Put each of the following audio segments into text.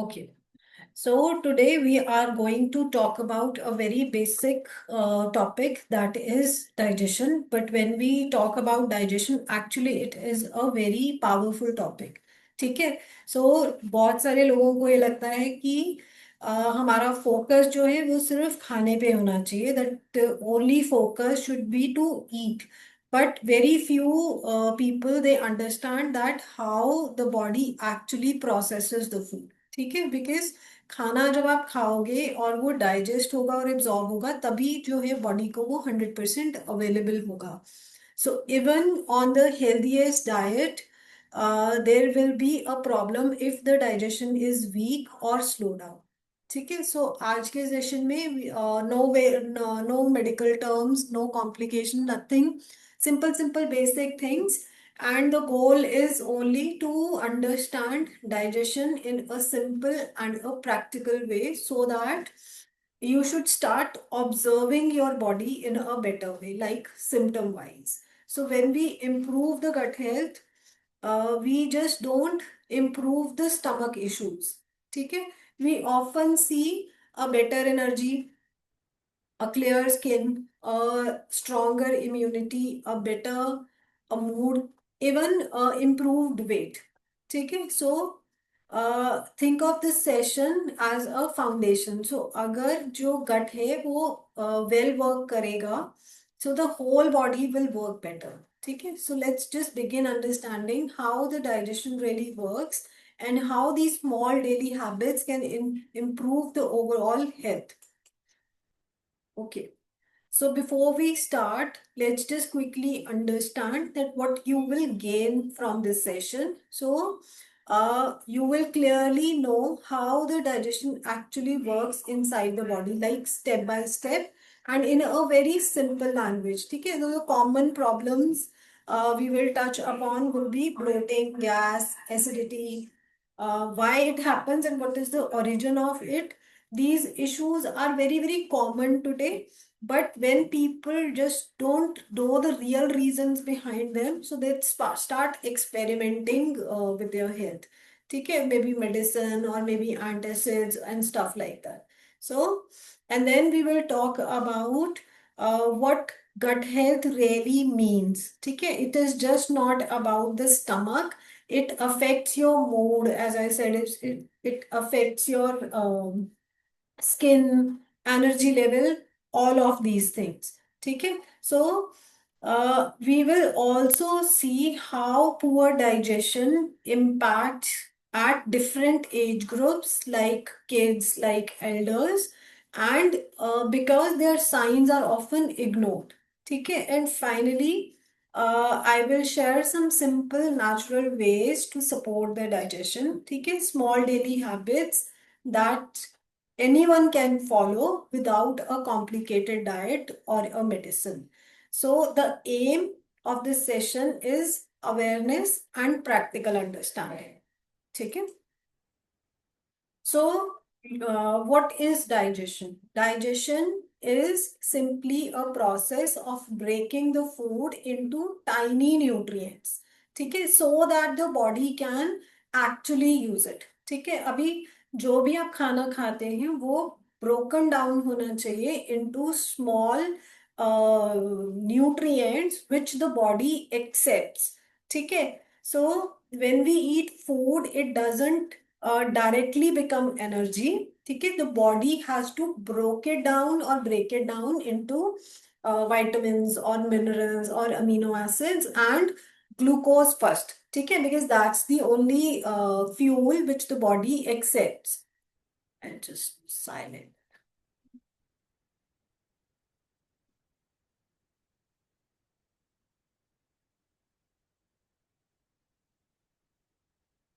Okay. So today we are going to talk about a very basic topic, that is digestion. But when we talk about digestion, actually it is a very powerful topic. ठीक है. So बहुत सारे लोगों को ये लगता है कि हमारा फोकस जो है वो सिर्फ खाने पे होना चाहिए, that only focus should be to eat. But very few people they understand that how the body actually processes the food. ठीक है. बिकॉज खाना जब आप खाओगे और वो डाइजेस्ट होगा और एब्जॉर्ब होगा, तभी जो है बॉडी को वो 100% अवेलेबल होगा. So even on the healthiest diet there will be a problem if the digestion is weak और स्लो डाउन. ठीक है. सो आज के सेशन में no way, no medical terms, no complication, nothing. Simple simple basic things. And the goal is only to understand digestion in a simple and a practical way, so that you should start observing your body in a better way, like symptom wise. So when we improve the gut health, we just don't improve the stomach issues. Okay? We often see a better energy, a clear skin, a stronger immunity, a better a mood, even improved weight. ठीक है. So think of this session as a foundation. So अगर जो gut है वो well work करेगा, so the whole body will work better. ठीक है. So let's just begin understanding how the digestion really works and how these small daily habits can improve the overall health. Okay. So before we start, let's just quickly understand that what you will gain from this session. So you will clearly know how the digestion actually works inside the body, like step by step and in a very simple language. Okay, so the common problems we will touch upon will be bloating, gas, acidity, why it happens and what is the origin of it. These issues are very, very common today, but when people just don't know the real reasons behind them, so they start experimenting with their health. Okay, maybe medicine or maybe antacids and stuff like that. So, and then we will talk about what gut health really means. Okay, it is just not about the stomach. It affects your mood, as I said. It affects your skin, energy level, all of these things. Okay. So we will also see how poor digestion impacts at different age groups, like kids, like elders, and because their signs are often ignored. Okay. And finally, I will share some simple natural ways to support the digestion. Okay. Small daily habits that anyone can follow without a complicated diet or a medicine. So the aim of this session is awareness and practical understanding. Okay? So what is digestion? Digestion is simply a process of breaking the food into tiny nutrients. ठीक है. So that the body can actually use it. ठीक है. अभी जो भी आप खाना खाते हैं वो broken down होना चाहिए into small nutrients which the body accepts. ठीक है. So when we eat food, it doesn't directly become energy. ठीक है. The body has to break it down into vitamins or minerals or amino acids and glucose first. ठीक है. Because that's the only fuel which the body accepts. And just silent.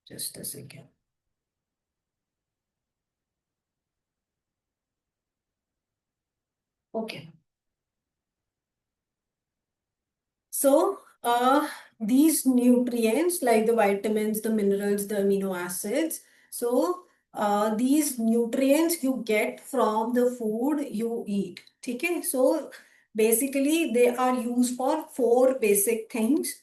Just a second. Okay. So, these nutrients like the vitamins, the minerals, the amino acids, so these nutrients you get from the food you eat. Okay? So, basically, they are used for four basic things.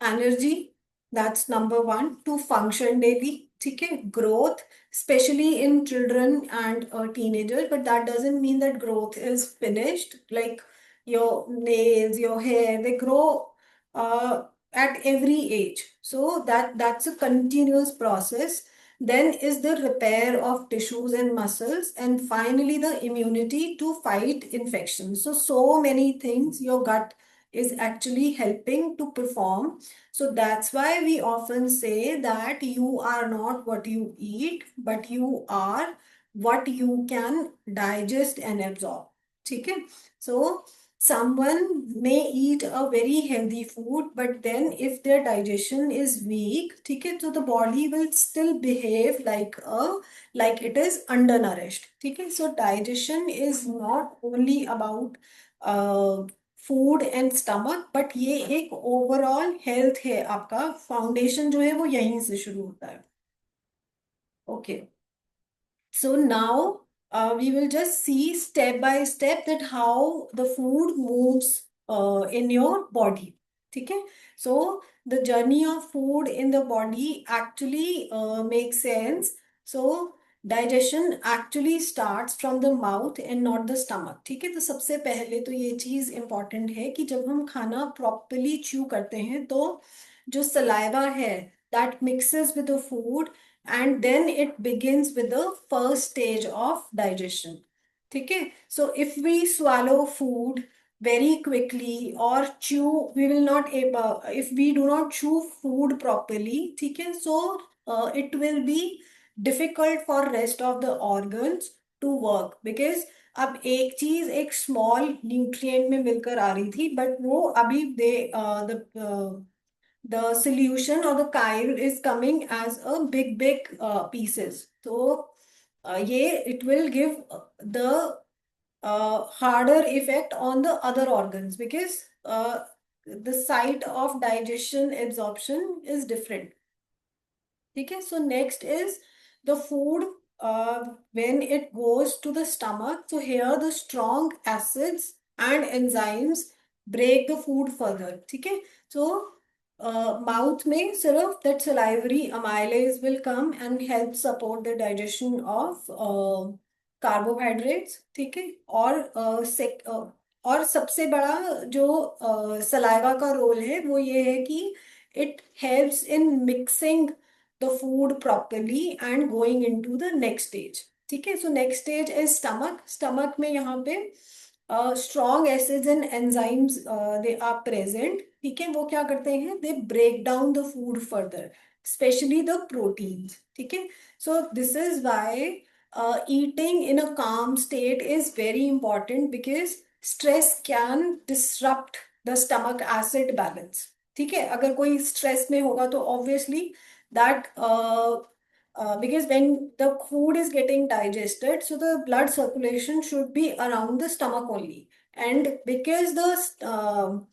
Energy, that's number one, to function daily. ठीक है, growth specially in children and teenagers, but that doesn't mean that growth is finished. Like your nails, your hair, they grow uh, at every age, so that's a continuous process. Then is the repair of tissues and muscles, and finally the immunity to fight infections. So many things your gut is actually helping to perform. So that's why we often say that you are not what you eat, but you are what you can digest and absorb. ठीक है? So someone may eat a very healthy food, but then if their digestion is weak, ठीक है, so the body will still behave like it is undernourished. ठीक है? So digestion is not only about food and stomach, but ये एक overall health है, आपका foundation जो है वो यहीं से शुरू होता है. Okay, so now we will just see step by step that how the food moves in your body. ठीक है? So the journey of food in the body actually makes sense. So digestion actually starts from the mouth and not the stomach. ठीक है? तो सबसे पहले तो ये चीज important है कि जब हम खाना properly chew करते हैं तो जो saliva है that mixes with the food, and then it begins with the first stage of digestion. ठीक है? So if we swallow food very quickly or chew, we will not able, if we do not chew food properly, ठीक है, so it will be difficult for rest of the organs to work, because अब एक चीज एक small nutrient में मिलकर आ रही थी, बट वो अभी दे the solution or the chyle is coming as a big pieces. So it will give the harder effect on the other organs, because the site of digestion absorption is different. Okay, so next is the food when it goes to the stomach. So here the strong acids and enzymes break the food further. Okay, so mouth में सिर्फ that salivary amylase will come and help support the digestion of carbohydrates. ठीक है, और सबसे बड़ा जो saliva का role है वो ये है कि it helps in mixing the food properly and going into the next stage. ठीक है, so next stage is stomach. Stomach में यहाँ पे strong acids and enzymes they are present. ठीक है, वो क्या करते हैं, they break down the food further, especially the proteins. ठीक है, so this is why eating in a calm state is very important, because stress can disrupt the stomach acid balance. ठीक है, अगर कोई स्ट्रेस में होगा तो obviously that because when the food is getting digested, so the blood circulation should be around the stomach only. And because the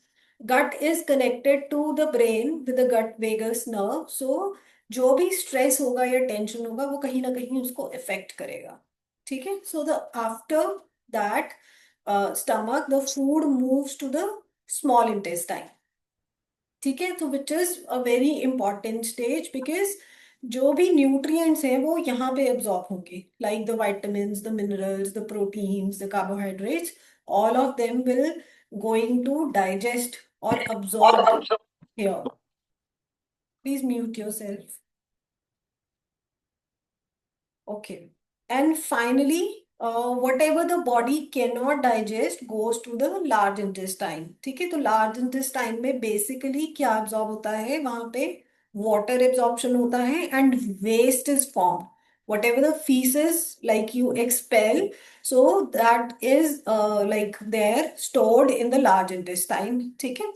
gut is connected to the brain with the gut vagus nerve, so जो भी stress होगा या tension होगा वो कहीं ना कहीं उसको अफेक्ट करेगा. ठीक है, so the after that stomach, the food moves to the small intestine. ठीक है, तो which is a very important stage, because जो भी न्यूट्रिएंट्स हैं वो यहाँ पे एब्जॉर्ब होंगे, like the vitamins, the minerals, the proteins, the carbohydrates, all of them will going to digest or absorb here. Please mute yourself. Okay. And finally, whatever the body cannot digest goes to the large intestine. ठीक है, तो large intestine में basically क्या absorb होता है, वहां पे water absorption होता है and waste is formed. Whatever the feces like you expel, so that is like there stored in the large intestine. ठीक है,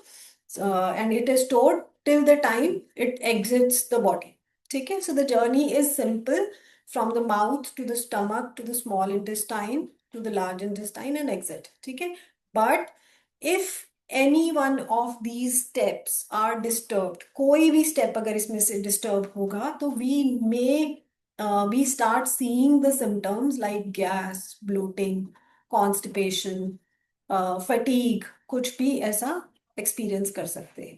and it is stored till the time it exits the body. ठीक है, so the journey is simple, from the mouth to the stomach to the small intestine to the large intestine and exit. ठीक है, but if any one of these steps are disturbed, कोई भी step अगर इसमें से disturb होगा तो we start seeing the symptoms like gas, bloating, constipation, fatigue, कुछ भी ऐसा experience कर सकते हैं.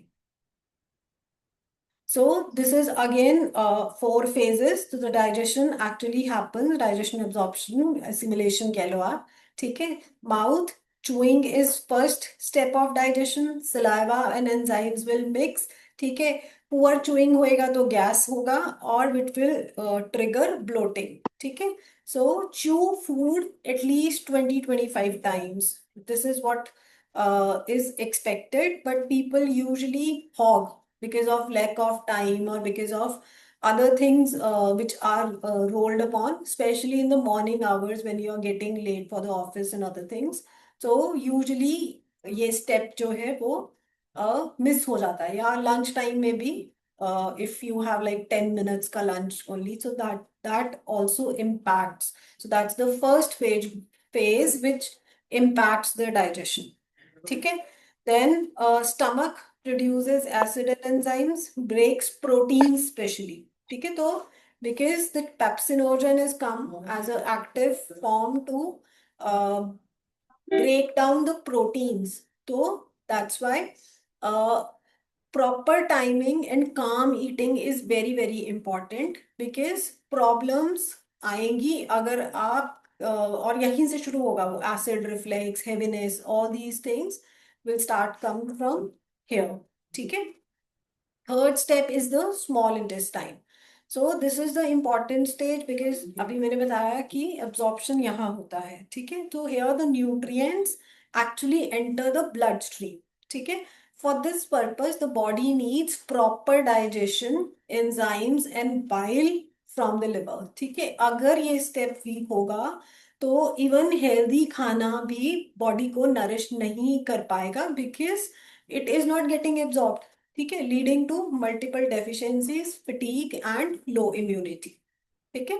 So this is again four phases. So the digestion actually happens, digestion, absorption, assimilation कह लो आप, ठीक है. Mouth chewing is first step of digestion. Saliva and enzymes will mix, ठीक है. पुअर चूइंग होएगा तो गैस होगा और इट विल ट्रिगर ब्लोटिंग, ठीक है. सो चू food at least 20-25 times. This is what is expected, but people usually hog because of lack of time or because of other things which are rolled upon, especially in the morning hours when you are getting late for the office and other things. So usually ये step जो है वो miss हो जाता है, या lunch time में भी if you have like 10 minutes का lunch only, so that also impacts. So that's the first phase which impacts the digestion. ठीक है. Then stomach produces acid and enzymes, breaks proteins specially. ठीक है. तो because the pepsinogen is come as an active form to uh, break down the proteins. So that's why uh, proper timing and calm eating is very important, because problems आएंगी अगर आप और यहीं से शुरू होगा वो acid reflux, heaviness, all these things will start come from here. ठीक है. Third step is the small intestine. So this is the important stage because अभी मैंने बताया कि absorption यहाँ होता है, ठीक है. तो here the nutrients actually enter the bloodstream, ठीक है. For this purpose, the body needs proper digestion, enzymes and bile from the liver, ठीक है. अगर ये step weak होगा तो even healthy खाना भी body को nourish नहीं कर पाएगा, because it is not getting absorbed, ठीक है, leading to multiple deficiencies, fatigue and low immunity. ठीक है.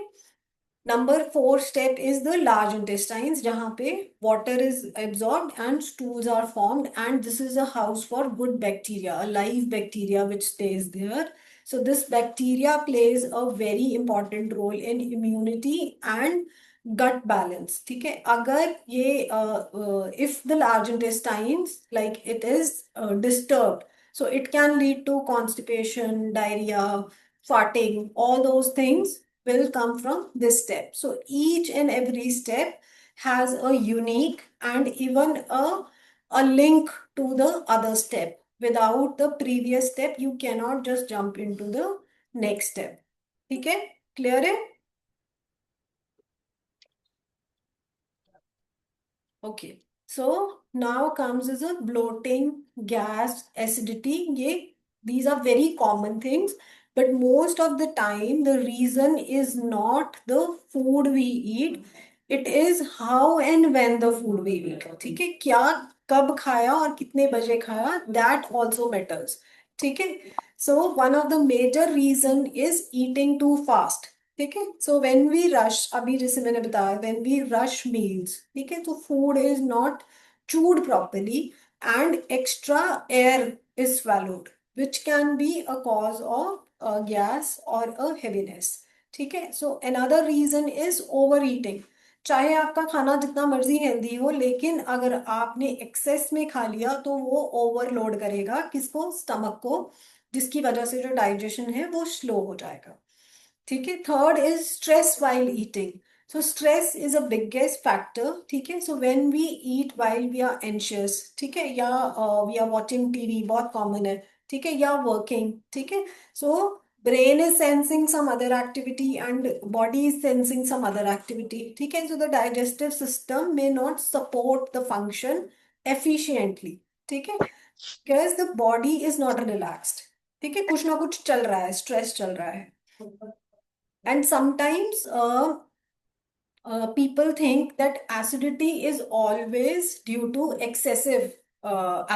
Number four step is the large intestines, जहाँ पे water is absorbed and stools are formed, and this is a house for good bacteria, a live bacteria which stays there. So this bacteria plays a very important role in immunity and gut balance. ठीक है. अगर ये if the large intestines like it is disturbed, so it can lead to constipation, diarrhea, farting, all those things will come from this step. So each and every step has a unique and even a link to the other step. Without the previous step, you cannot just jump into the next step. ठीक है. Clear है? Okay. So now comes is a bloating, gas, acidity. These are very common things, but most of the time the reason is not the food we eat. It is how and when the food we eat. ठीक है. क्या कब खाया और कितने बजे खाया, that also matters. ठीक है. So one of the major reason is eating too fast. ठीक है. सो व्हेन वी रश, अभी जैसे मैंने बताया, व्हेन वी रश मील्स, ठीक है, तो food is not chewed properly and extra air is swallowed, which can be a cause of a gas or a heaviness. ठीक है. सो another reason is overeating. चाहे आपका खाना जितना मर्जी हेल्दी हो, लेकिन अगर आपने एक्सेस में खा लिया तो वो ओवरलोड करेगा किसको, स्टमक को, जिसकी वजह से जो डाइजेशन है वो स्लो हो जाएगा. ठीक है. Third is stress while eating. So stress is a biggest factor. ठीक है. So when we eat while we are anxious, ठीक है, या वी आर वॉचिंग टीवी, बहुत कॉमन है, ठीक है, या वर्किंग, ठीक है. सो brain is sensing some other activity and body is sensing some other activity. ठीक है. So the digestive system may not support the function efficiently. ठीक है. Because the body is not relaxed. ठीक है. कुछ ना कुछ चल रहा है, स्ट्रेस चल रहा है. And sometimes people think that acidity is always due to excessive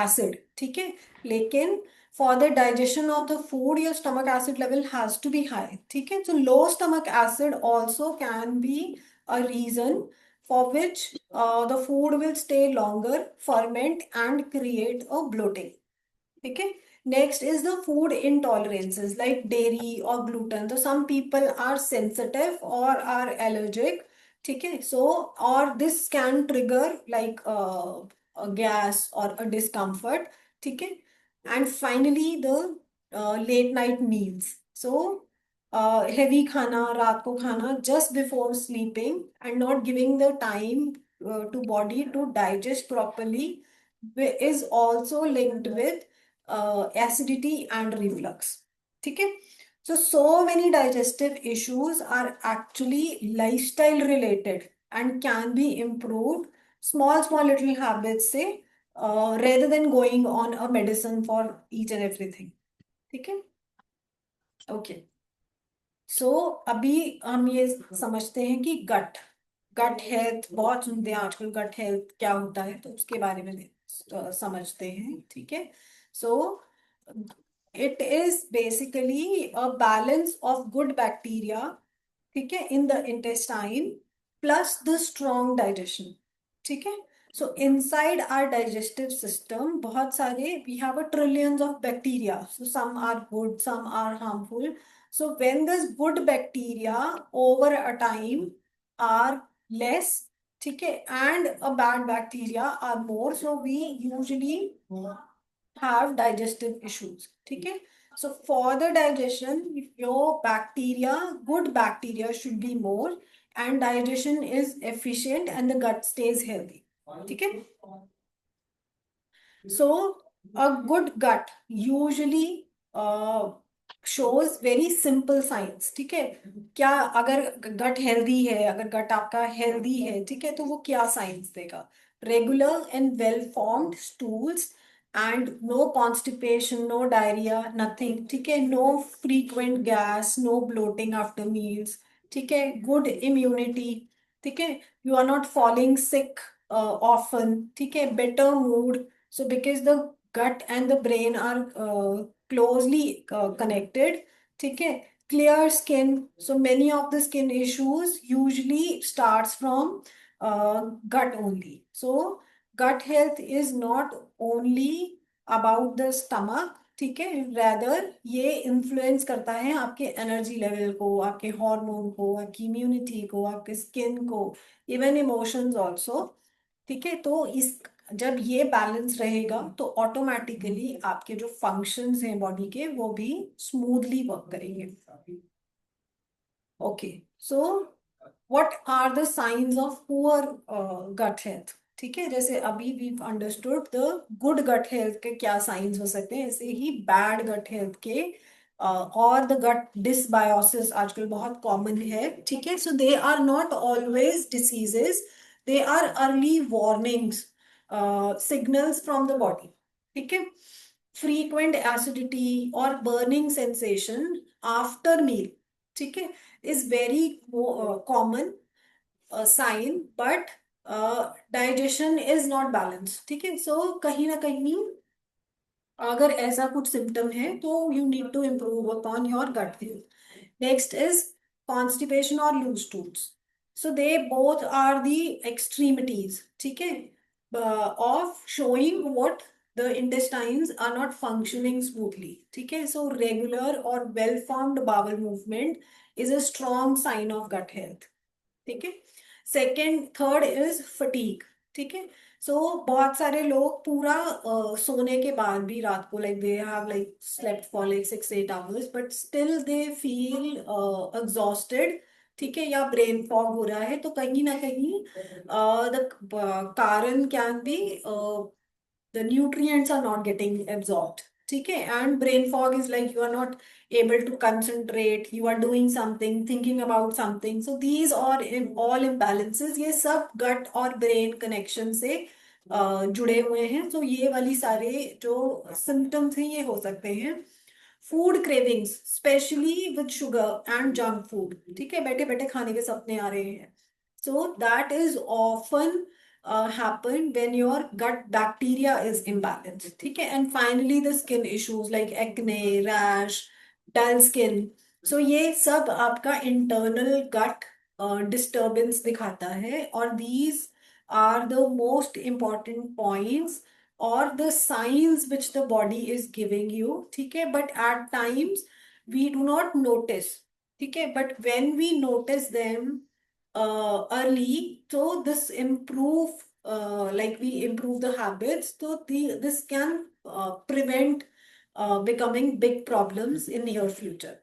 acid. ठीक है. लेकिन for the digestion of the food, your stomach acid level has to be high. ठीक है. So low stomach acid also can be a reason for which the food will stay longer, ferment and create a bloating. ठीक है. Next is the food intolerances like dairy or gluten. So some people are sensitive or are allergic. ठीक है. So or this can trigger like a gas or a discomfort. ठीक है. And finally the late night meals. So, heavy khana, raat ko khana just before sleeping and not giving the time to body to digest properly is also linked with acidity and reflux. ठीक है? So many digestive issues are actually lifestyle related and can be improved. Small little habits say, rather than going on a medicine for each and everything. ठीक है? Okay, सो अभी हम ये समझते हैं कि गट गट हेल्थ बहुत सुनते हैं आजकल, गट हेल्थ क्या होता है, तो उसके बारे में समझते हैं। ठीक है, so it is basically a balance of good bacteria, ठीक है, in the intestine plus the strong digestion. ठीक है, so inside our digestive system बहुत सारे we have a trillions of bacteria, so some are good some are harmful. So when this good bacteria over a time are less, ठीक है, and a bad bacteria are more, so we usually have digestive issues. ठीक है, so for the digestion, your bacteria, good bacteria should be more and digestion is efficient and the gut stays healthy. ठीक है, so a good gut usually shows very simple signs। ठीक है, क्या अगर gut healthy है, अगर गट आपका healthy है, ठीक है, तो वो क्या साइंस देगा? Regular and well formed stools and no constipation, no diarrhoea, nothing. ठीक है, no frequent gas, no bloating after meals. ठीक है, गुड इम्यूनिटी। ठीक है, you are not falling sick often. ठीक है, better mood. So because the gut and the brain are closely connected, ठीक है, clear skin. So many of the skin issues usually starts from gut only. So gut health is not only about the stomach, ठीक है, rather ये influence करता है आपके energy level को, आपके हार्मोन को, आपकी इम्यूनिटी को, आपके स्किन को, इवन इमोशंस ऑल्सो। ठीक है, तो इस जब ये बैलेंस रहेगा तो ऑटोमेटिकली आपके जो फंक्शंस हैं बॉडी के वो भी स्मूथली वर्क करेंगे। Okay, so what are the science of poor gut health? ठीक है, जैसे अभी we understood the good gut health के क्या साइंस हो सकते हैं, ऐसे ही बैड गट हेल्थ के और द गट डिसबायोसिस आजकल बहुत कॉमन है। ठीक है, so they are not always diseases, they are early warnings, signals from the body. ठीक है, फ्रीक्वेंट एसिडिटी और बर्निंग सेंसेशन आफ्टर मील, ठीक है, is very common sign, but digestion is not balanced। ठीक है, so कहीं ना कहीं अगर ऐसा कुछ सिम्टम है तो you need to improve upon your gut health. Next is constipation और loose stools, so they both are the extremities, ठीक है, of showing what the intestines are not functioning smoothly। ठीक है, so regular or well formed bowel movement is a strong sign of gut health। ठीक है, second third is fatigue. ठीक है, सो बहुत सारे लोग पूरा सोने के बाद भी रात को like they have like slept for like 6-8 hours but still they feel exhausted. ठीक है, या ब्रेन फॉग हो रहा है, तो कहीं ना कहीं द कारण can be the nutrients are not getting absorbed। ठीक है, and brain fog is like you are not able to concentrate, you are doing something, thinking about something, so these are in all imbalances, ये सब gut और brain connection से जुड़े हुए हैं। तो ये वाली सारे जो symptoms हैं ये हो सकते हैं। Food cravings specially with sugar and junk food, ठीक है, बैठे बैठे खाने के सपने आ रहे हैं, so that is often happen when your gut bacteria is imbalanced। ठीक है, and finally the skin issues like acne, rash, dull skin, so ये सब आपका internal gut disturbance दिखाता है, और these are the most important points or the signs which the body is giving you। ठीक है, but at times we do not notice। ठीक है, but when we notice them early, so this improve, like we improve the habits, so this can prevent becoming big problems in near future.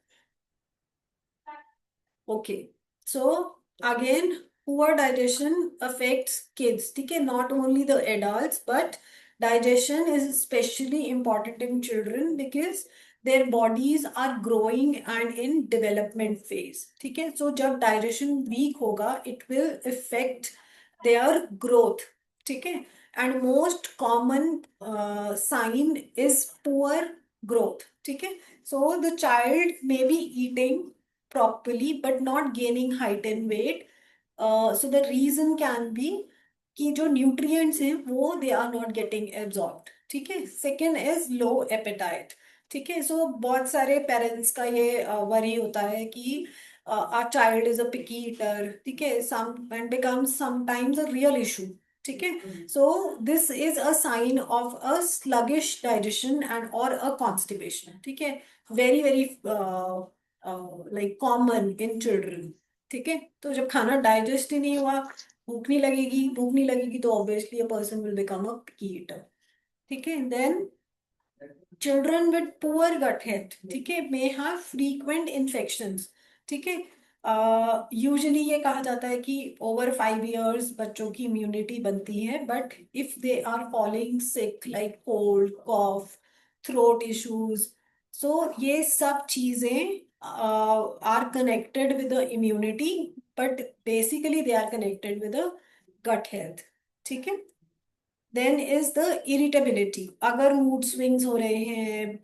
Okay, so again, poor digestion affects kids. Okay, not only the adults, but digestion is especially important in children because their bodies are growing and in development phase. Okay, so जब digestion weak होगा, it will affect their growth. Okay, and most common sign is poor growth. Okay, so the child may be eating properly but not gaining height and weight. So the reason can be कि जो nutrients हैं वो they are not getting absorbed. ठीक है. Second is low appetite. ठीक है. So बहुत सारे parents का ये worry होता है कि our child is a picky eater. ठीक है. Some and becomes sometimes a real issue. ठीक है. So this is a sign of a sluggish digestion and or a constipation. ठीक है. Very like common in children. ठीक है. तो जब खाना डाइजेस्ट ही नहीं हुआ, भूख नहीं लगेगी तो obviously a person will become a picky eater. ठीक है. Then children with poor gut health, ठीक है, मे हैव फ्रीक्वेंट इन्फेक्शंस. ठीक है. यूजुअली ये कहा जाता है कि ओवर 5 इयर्स बच्चों की इम्यूनिटी बनती है, but if they are falling sick like cold, cough, throat issues, so ये सब चीजें are connected with the immunity, but basically they are connected with the gut health. ठीक है. Then is the irritability. अगर mood swings हो रहे हैं,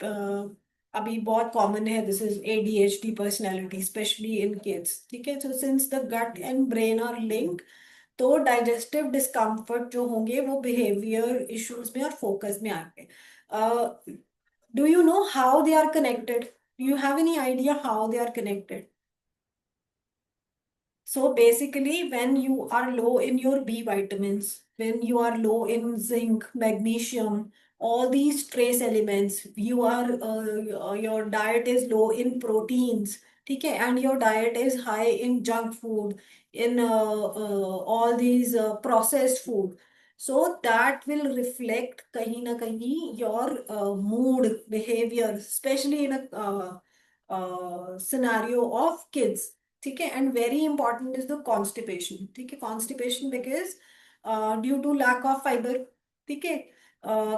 अभी बहुत कॉमन है, this is ADHD personality specially in kids. ठीक है. So since the gut and brain are link, तो डाइजेस्टिव डिस्कम्फर्ट जो होंगे वो बिहेवियर इश्यूज में और फोकस में आएंगे. Do you know how they are connected? You have any idea how they are connected? So basically, when you are low in your B vitamins, when you are low in zinc, magnesium, all these trace elements, you are your diet is low in proteins, okay, and your diet is high in junk food, in all these processed food. So that will reflect kahin na kahin your mood, behavior, especially in a scenario of kids. ठीक है. And very important is the constipation. ठीक है. Constipation because due to lack of fibre. ठीक है.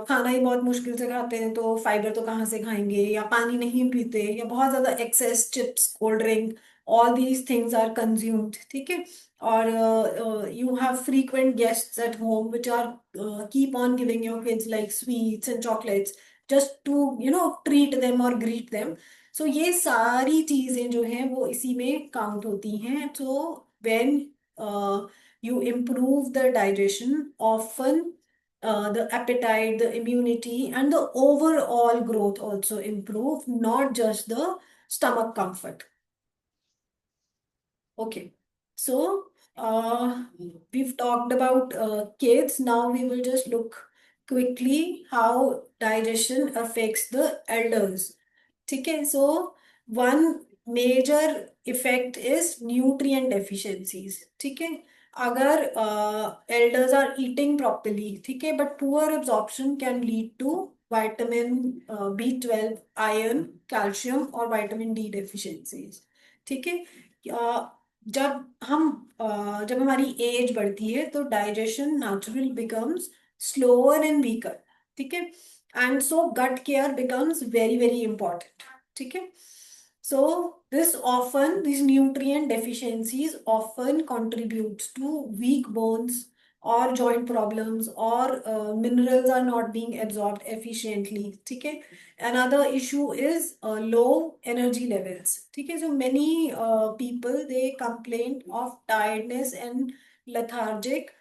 खाना ही बहुत मुश्किल से खाते हैं तो फाइबर तो कहाँ से खाएंगे, या पानी नहीं पीते, या बहुत ज्यादा excess chips, cold drink, all these things are consumed. ठीक है. और you have frequent guests at home which are keep on giving your kids like sweets and chocolates just to treat them और ग्रीट देम. सो ये सारी चीजें जो हैं वो इसी में काउंट होती हैं. So when you improve the digestion, often the appetite, the immunity, and the overall growth also improve, not just the stomach comfort. Okay, so we've talked about kids. Now we will just look quickly how digestion affects the elders. ठीक है. So one major effect is nutrient deficiencies. ठीक है. अगर elders are eating properly, ठीक है, but poor absorption can lead to vitamin B12, iron, calcium और vitamin D deficiencies. ठीक है. जब हम जब हमारी एज बढ़ती है तो digestion natural becomes slower and weaker. ठीक है. And so gut care becomes very important. ठीक है. So these nutrient deficiencies often contributes to weak bones or joint problems, or minerals are not being absorbed efficiently. ठीक है. Another issue is low energy levels. ठीक है. So many people they complain of tiredness and lethargic,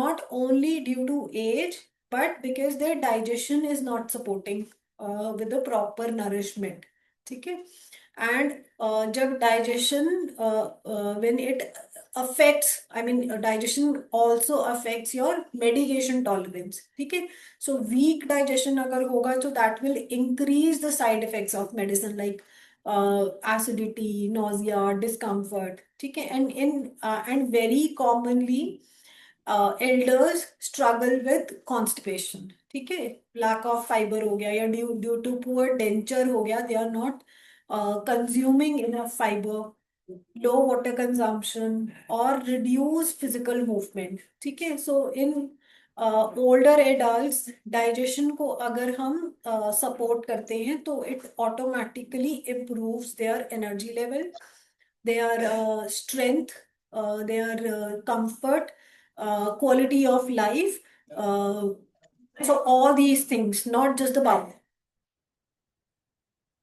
not only due to age but because their digestion is not supporting with the proper nourishment. ठीक है. And जब digestion when it affects, I mean digestion also affects your medication tolerance. ठीक है. So weak digestion अगर होगा तो that will increase the side effects of medicine like acidity, nausea, discomfort. ठीक है. And very commonly elders struggle with constipation. ठीक है, lack of fibre हो गया या due due to poor denture हो गया, they are not consuming enough fibre, low water consumption और रिड्यूस फिजिकल मूवमेंट। ठीक है, so in older adults digestion को अगर हम सपोर्ट करते हैं तो it automatically improves their energy level, their strength, their comfort, quality of life. Uh, so all these things, not just the bowel.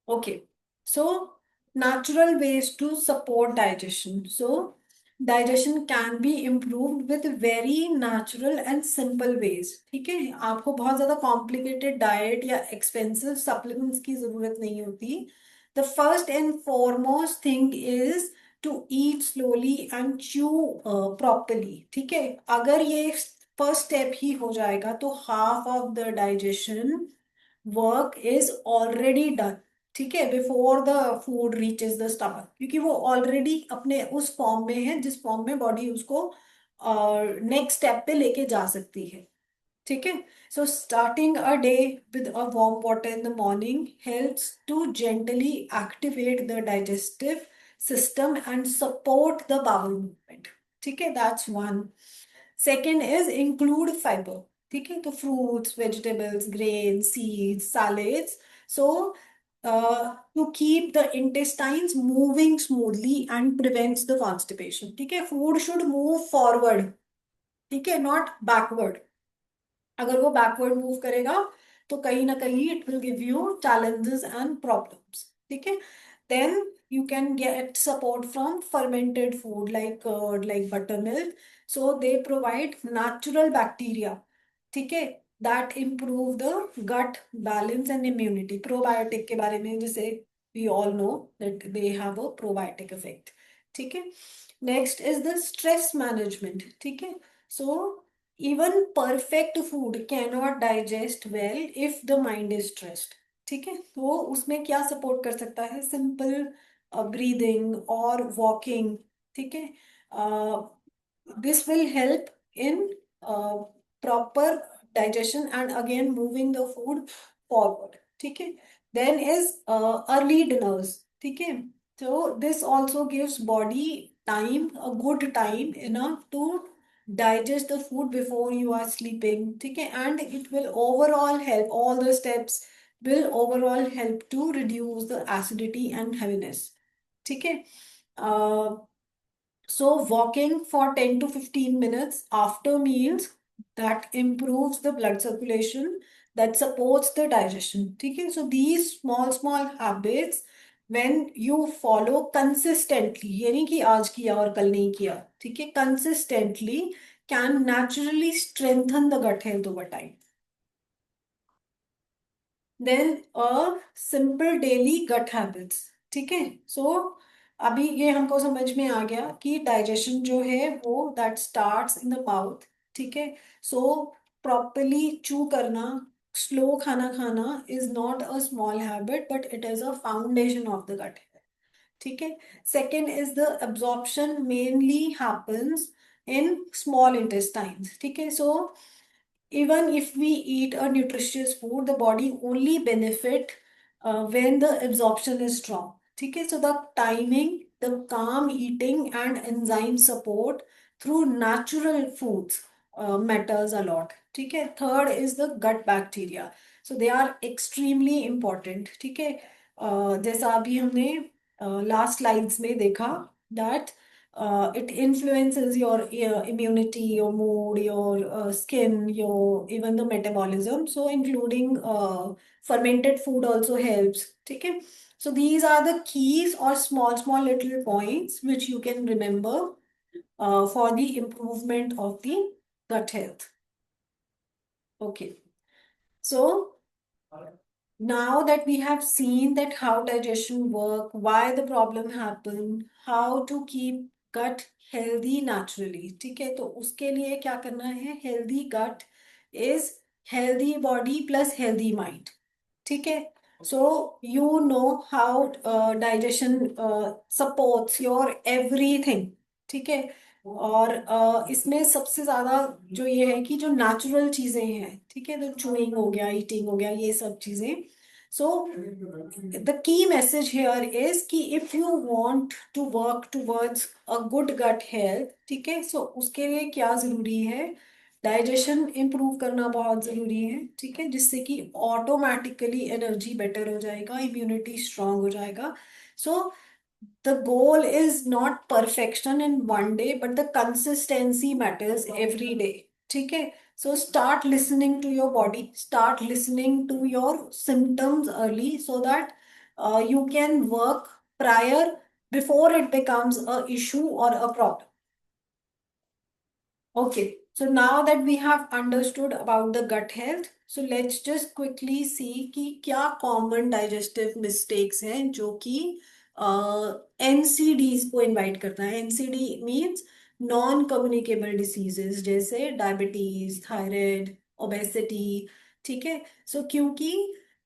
Okay. So natural ways to support digestion. So digestion can be improved with very natural and simple ways. ठीक है, आपको बहुत ज्यादा complicated diet या expensive supplements की जरूरत नहीं होती। The first and foremost thing is to eat slowly and chew properly. ठीक है, अगर ये फर्स्ट स्टेप ही हो जाएगा तो half of the digestion work is already done. ठीक है, before the food reaches the stomach, क्योंकि वो ऑलरेडी अपने उस फॉर्म में है जिस फॉर्म में बॉडी उसको नेक्स्ट स्टेप पे लेके जा सकती है। ठीक है, so starting a day with a warm water in the morning helps to gently activate the digestive system and support the bowel movement. ठीक है, that's one. Second is include fibre. ठीक है, तो fruits, vegetables, grain, seeds, salads, so to keep the intestines moving smoothly and prevents the constipation. ठीक है, food should move forward, ठीक है, not backward. अगर वो बैकवर्ड मूव करेगा तो कहीं ना कहीं it will give you challenges and problems. ठीक है, then you can get support from fermented food like curd, like buttermilk. So they provide natural bacteria, ठीक है, that improve the gut balance and immunity. Probiotic के बारे में जैसे we all know that they have a probiotic effect। ठीक है, next is the stress management। ठीक है, so even perfect food cannot digest well if the mind is stressed। ठीक है, तो उसमें क्या सपोर्ट कर सकता है? सिंपल ब्रीदिंग और वॉकिंग। ठीक है, this will help in proper digestion and again moving the food forward। ठीक है, then is early dinners। ठीक है, so this also gives body time, a good time enough to digest the food before you are sleeping। ठीक है, and it will overall help, all the steps will overall help to reduce the acidity and heaviness। ठीक है, so walking for 10 to 15 minutes after meals, that improves the blood circulation, that supports the digestion। ठीक है, so these small small habits when you follow consistently, ये नहीं कि आज किया और कल नहीं किया, ठीक है, consistently can naturally strengthen the gut health over time। Then a simple daily gut habits. ठीक है, सो अभी ये हमको समझ में आ गया कि डाइजेशन जो है वो that starts in the mouth. ठीक है, सो प्रॉपरली चू करना, स्लो खाना खाना is not a small habit but it is a foundation of the gut. ठीक है, second is the absorption mainly happens in small intestines। ठीक है, सो even if we eat a nutritious food, the body only benefit when the absorption is strong। ठीक है, so the timing, the calm eating and enzyme support through natural foods matters a lot। ठीक है, third is the gut bacteria, so they are extremely important। ठीक है, जैसा अभी हमने last slides में देखा that it influences your immunity, your mood, your skin, your even the metabolism. So including fermented food also helps। ठीक है, so these are the keys or small small little points which you can remember for the improvement of the gut health। Okay, so now that we have seen that how digestion work, why the problem happen, how to keep gut healthy naturally। ठीक है, तो उसके लिए क्या करना है? Healthy gut is healthy body plus healthy mind. ठीक है, so you know how digestion supports your everything. ठीक है, और इसमें सबसे ज्यादा जो ये है कि जो नेचुरल चीजें हैं, ठीक है, तो चूइंग हो गया, ईटिंग हो गया, ये सब चीजें। So the key message here is कि if you want to work towards a good gut health, ठीक है, सो उसके लिए क्या जरूरी है, डाइजेशन इंप्रूव करना बहुत जरूरी है, ठीक है, जिससे कि ऑटोमेटिकली एनर्जी बेटर हो जाएगा, इम्यूनिटी स्ट्रांग हो जाएगा। सो the goal is not perfection in one day, but the consistency matters every day. ठीक है, so start listening to your body, start listening to your symptoms early so that you can work prior before it becomes a issue or a problem. Okay, so now that we have understood about the gut health, so let's just quickly see कि क्या common digestive mistakes हैं जो कि NCDs को invite करता है। NCD means non communicable diseases, जैसे diabetes, thyroid, obesity, ठीक है। सो क्योंकि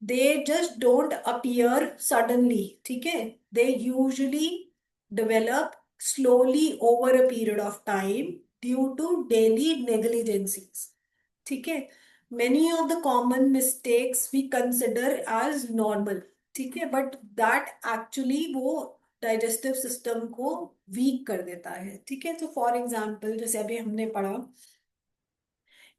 they just don't appear suddenly, ठीक है, they usually develop slowly over a period of time due to daily negligencies. ठीक है, many of the common mistakes we consider as normal, ठीक है, but that actually वो डाइजेस्टिव सिस्टम को week कर देता है, ठीक है। तो फॉर एग्जाम्पल जैसे अभी हमने पढ़ा,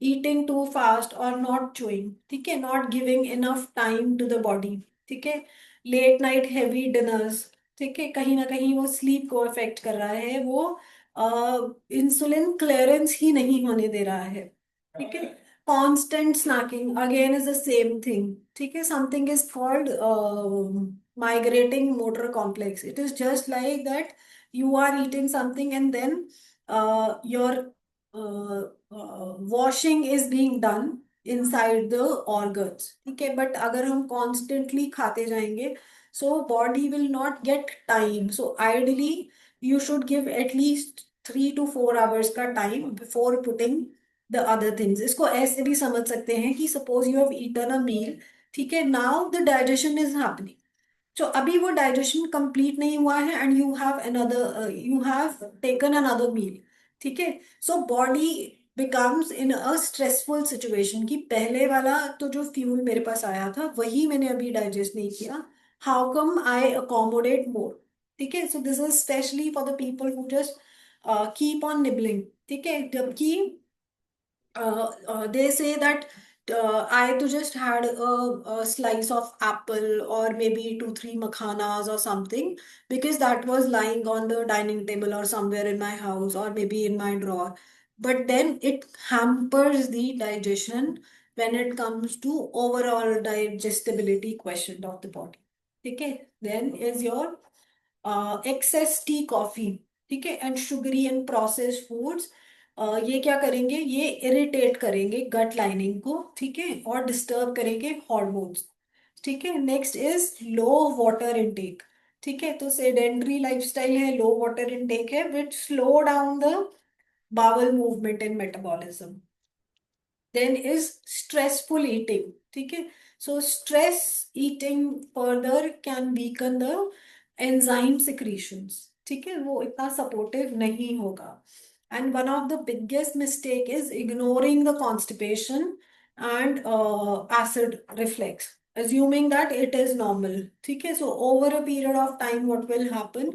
ईटिंग टू फास्ट और नॉट चूइंग, ठीक है, not giving enough time to the body, ठीक है, लेट नाइट हैवी डिनर्स, ठीक है, कहीं ना कहीं वो स्लीप को अफेक्ट कर रहा है, वो इंसुलिन क्लियरेंस ही नहीं होने दे रहा है, ठीक है। Constant snacking again is the same thing, ठीक है, something is called migrating motor complex. It is just like that you are eating something and then your washing is being done inside the organs, ठीक है, but अगर हम constantly खाते जाएंगे, so body will not get time. So ideally you should give at least 3 to 4 hours का time before putting the other things. इसको ऐसे भी समझ सकते हैं कि suppose you have eaten a meal, ठीक है, now the digestion is happening, तो अभी वो डाइजेशन कंप्लीट नहीं हुआ है and you have taken another meal, ठीक है। So body becomes in a stressful situation कि पहले वाला तो जो फ्यूल मेरे पास आया था वही मैंने अभी डाइजेस्ट नहीं किया, हाउ कम आई अकोमोडेट मोर, ठीक है। So this is specially for the people who just keep on nibbling, ठीक है, जबकि they say that I to just had a slice of apple or maybe 2 3 makhanas or something because that was lying on the dining table or somewhere in my house or maybe in my drawer. But then it hampers the digestion when it comes to overall digestibility question of the body. Okay, then is your excess tea coffee, ठीक है, and sugary and processed foods, ये क्या करेंगे, ये irritate करेंगे गट lining को, ठीक है, और डिस्टर्ब करेंगे हॉर्मोन्स, ठीक है। Next is low water intake, ठीक है, तो सेडेंट्री लाइफस्टाइल है, लो वाटर इनटेक है, which slow down the bowel movement and metabolism. Then is stressful eating, ठीक है, so stress eating further can weaken the enzyme secretions, ठीक है, वो इतना सपोर्टिव नहीं होगा। And one of the biggest mistake is ignoring the constipation and acid reflex assuming that it is normal, ठीक है। So over a period of time what will happen,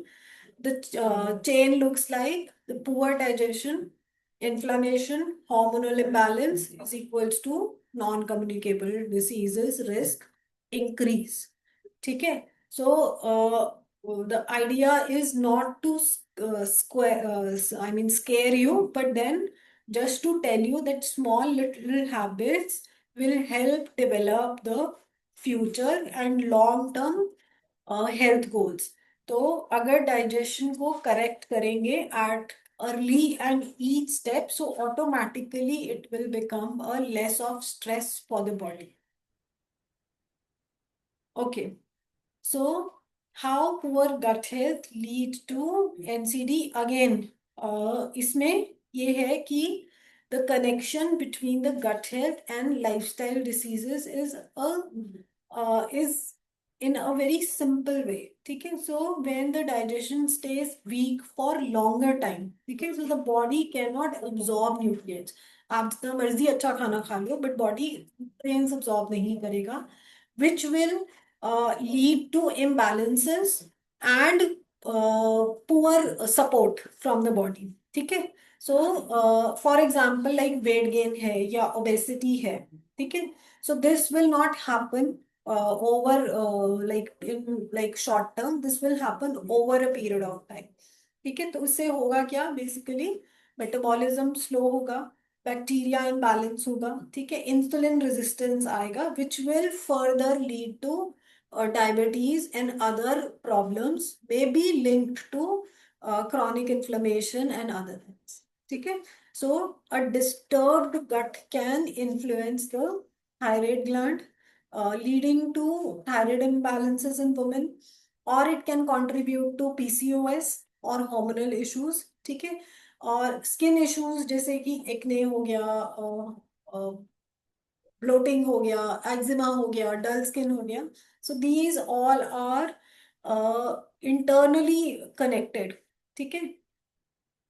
the chain looks like the poor digestion, inflammation, hormonal imbalance is equals to non-communicable diseases risk increase, ठीक है। So the idea is not to I mean scare you, but then just to tell you that small little habits will help develop the future and long term health goals. तो अगर digestion को correct करेंगे at early and each step, so automatically it will become a less of stress for the body. Okay, so how poor gut health lead to NCD again, इसमें ये है कि the connection between the gut health and lifestyle diseases is in a very simple way. ठीक है, so when the digestion stays weak for longer time, ठीक है, so the body cannot absorb nutrients. आप जितना मर्जी अच्छा खाना खा लो बट बॉडी nutrients absorb नहीं करेगा, which will lead to imbalances and poor support from the body. ठीक है, so for example like weight gain है या obesity है, ठीक है, so this will not happen over like in like short term. This will happen over a period of time. ठीक है, तो उससे होगा क्या बेसिकली, मेटाबॉलिज्म स्लो होगा, बैक्टीरिया इम्बैलेंस होगा, ठीक है, इंसुलिन रेजिस्टेंस आएगा which will further lead to diabetes and other problems may be linked to chronic inflammation and other things. ठीक है, so a disturbed gut can influence the thyroid gland, leading to thyroid imbalances in women, or it can contribute to PCOS or hormonal issues. ठीक है, और skin issues जैसे कि acne हो गया, bloating हो गया, एक्जिमा हो गया, डल स्किन हो गया. So these all are internally connected. ठीक है,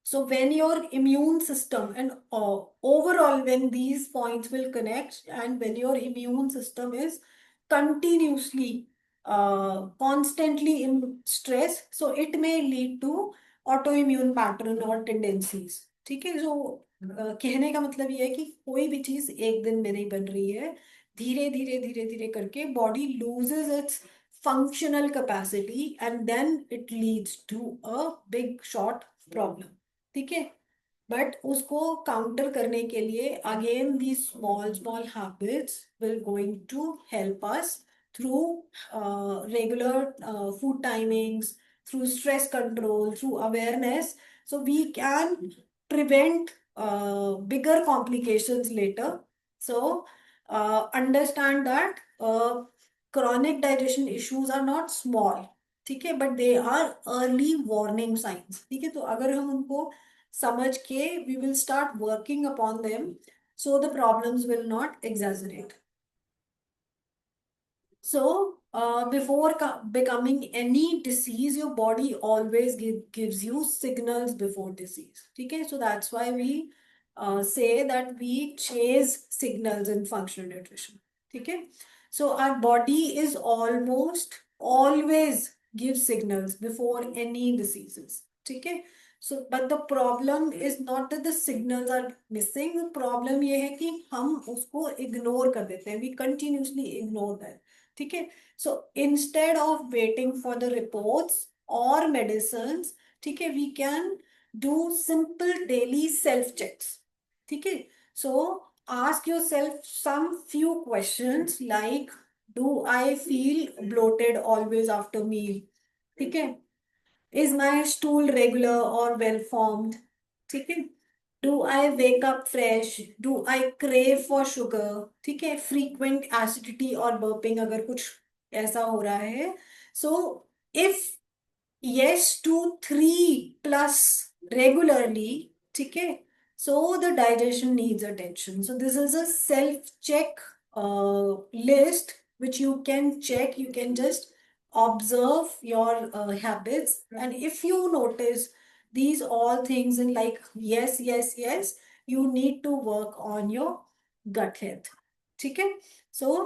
so when your immune system and overall when these points will connect and when your immune system is continuously constantly in stress, so it may lead to autoimmune pattern or tendencies. ठीक है, जो कहने का मतलब ये है कि कोई भी चीज एक दिन में नहीं बन रही है, धीरे धीरे धीरे धीरे करके body loses it's functional capacity and then it leads to a big shot problem. ठीक है, बट उसको काउंटर करने के लिए again the small small habits will going to help us through regular food timings, through stress control, through awareness, so we can prevent bigger complications later. So understand that chronic digestion issues are not small. ठीक है, but they are early warning signs. ठीक है, तो अगर हम उनको समझ के we will start working upon them, so the problems will not exaggerate. So, before becoming any disease, your body always gives you signals before disease. Okay, so that's why we say that we chase signals in functional nutrition. Okay, so our body is almost always gives signals before any diseases. Okay, so but the problem is not that the signals are missing. The problem ये है कि हम उसको ignore कर देते हैं. We continuously ignore that. ठीक है, so instead of waiting for the reports और मेडिसिन्स, ठीक है, we can do simple daily self checks. ठीक है, so ask yourself some few questions like, do I feel bloated always after meal? ठीक है, is my stool regular or well formed? ठीक है, do I wake up fresh? Do I crave for sugar? ठीक है, frequent acidity और burping अगर कुछ ऐसा हो रहा है. So if yes to 3+ regularly, ठीक है, so the digestion needs attention. So this is a self check list which you can check. You can just observe your habits, and if you notice these all things in like yes yes yes, you need to work on your gut health. ठीक है, so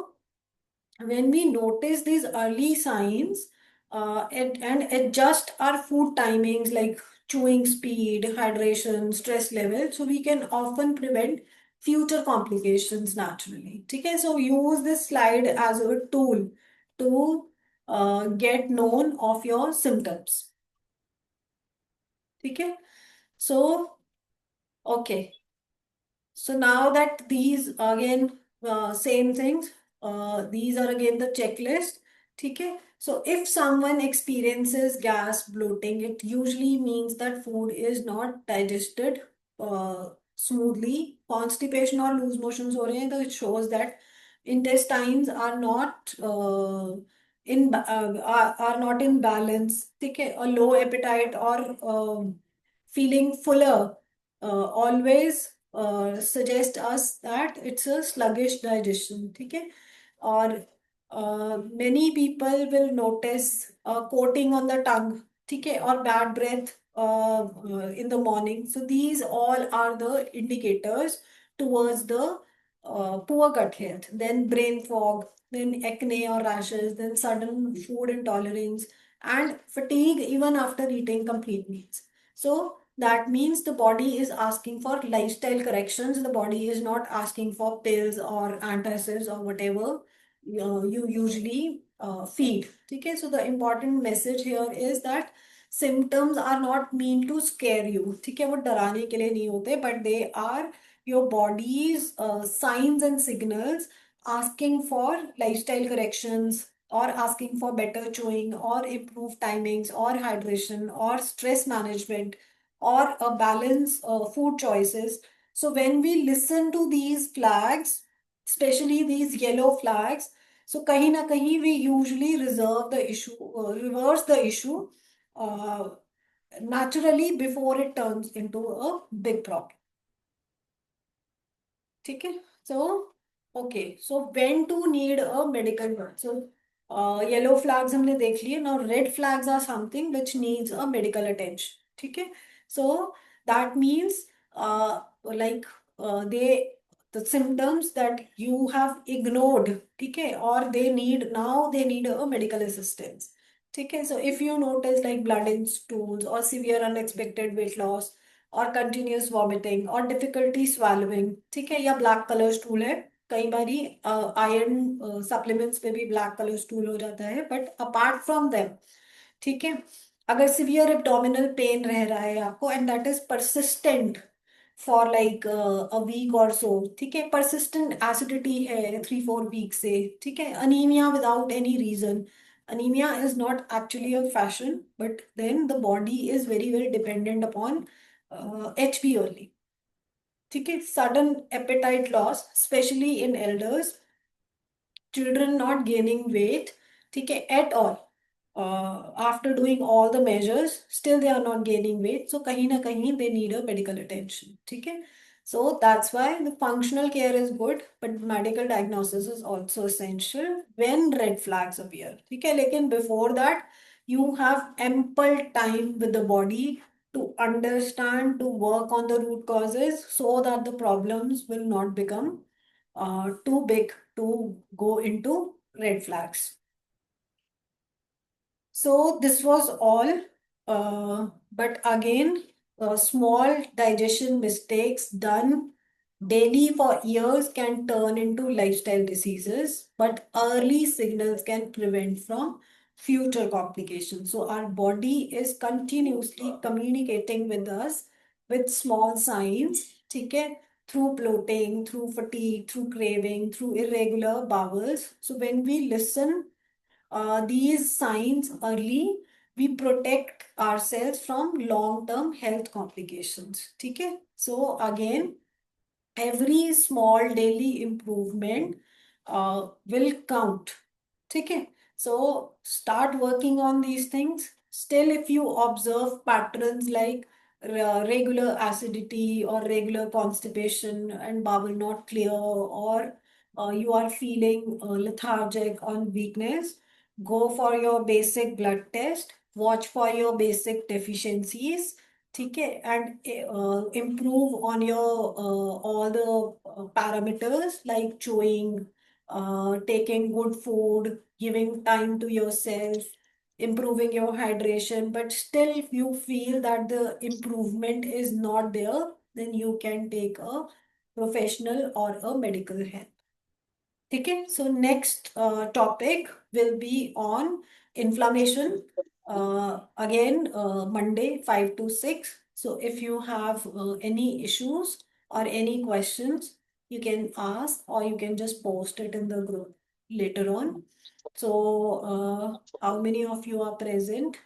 when we notice these early signs and adjust our food timings like chewing speed, hydration, stress level, so we can often prevent future complications naturally. Okay, so use this slide as a tool to get known of your symptoms. Okay, so okay. So now that these again same things, these are again the checklist. Okay. So if someone experiences gas, bloating, it usually means that food is not digested smoothly. Constipation or loose motions हो रहे हैं, तो it shows that intestines are not are not in balance. ठीक है, a low appetite or feeling fuller always suggest us that it's a sluggish digestion. ठीक है, और many people will notice coating on the tongue, ठीक है, और bad breath in the morning. So these all are the indicators towards the poor gut health. Then brain fog, then acne or rashes, then sudden food intolerance, and fatigue even after eating complete meals. So that means the body is asking for lifestyle corrections. The body is not asking for pills or antacids or whatever you usually feed. Okay, so the important message here is that symptoms are not mean to scare you. ठीक है, वो डराने के लिए नहीं होते, but they are your body's signs and signals asking for lifestyle corrections, or asking for better chewing, or improved timings, or hydration, or stress management, or a balance food choices. So when we listen to these flags, especially these yellow flags, so kahin na kahin we usually reverse the issue uh, naturally before it turns into a big problem. ठीक है, so okay, so when to need a medical one. So yellow flags हमने देख लिए. Now red flags are something which needs a medical attention. ठीक है, so that means like they the symptoms that you have ignored, ठीक है, or they need a medical assistance. ठीक है, so if you notice like blood in stools, or severe unexpected weight loss, और continuous vomiting, और difficulty swallowing, ठीक है, या black colour stool है. कई बारी आयरन सप्लीमेंट्स में भी ब्लैक कलर स्टूल हो जाता है, बट अपार्ट फ्रॉम देम, ठीक है, अगर सिवियर एब्डोमिनल पेन रह रहा है आपको, and that is persistent for like a week और सो, ठीक है, परसिस्टेंट एसिडिटी है 3-4 वीक से, ठीक है, anemia without any reason. Anemia is not actually a fashion, but then the body is very, very dependent upon HB only. ठीक है, sudden appetite loss, especially in elders, children not gaining weight, ठीक है, at all. After doing all the measures, still they are not gaining weight. So कहीं ना कहीं they need a medical attention. ठीक है, so that's why the functional care is good, but medical diagnosis is also essential when red flags appear. ठीक है, लेकिन before that, you have ample time with the body to understand, to work on the root causes, so that the problems will not become too big to go into red flags. So this was all, but again, small digestion mistakes done daily for years can turn into lifestyle diseases, but early signals can prevent from future complications. So our body is continuously communicating with us with small signs, ठीक है, through bloating, through fatigue, through craving, through irregular bowels. So when we listen these signs early, we protect ourselves from long-term health complications. ठीक है, so again, every small daily improvement will count. ठीक है, so start working on these things. Still, if you observe patterns like regular acidity, or regular constipation and bowel not clear, or you are feeling lethargic on weakness, go for your basic blood test, watch for your basic deficiencies, ठीक है, and improve on your all the parameters like chewing, taking good food, giving time to yourself, improving your hydration. But still, if you feel that the improvement is not there, then you can take a professional or a medical help. ठीक है, so next topic will be on inflammation. Again, Monday 5 to 6. So if you have any issues or any questions, you can ask, or you can just post it in the group later on. So how many of you are present?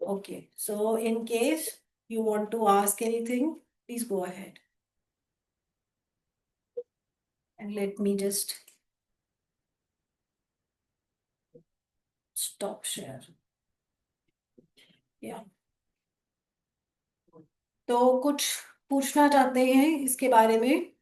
Okay, so in case you want to ask anything, please go ahead. And let me just stop share. Yeah. तो कुछ पूछना चाहते हैं इसके बारे में?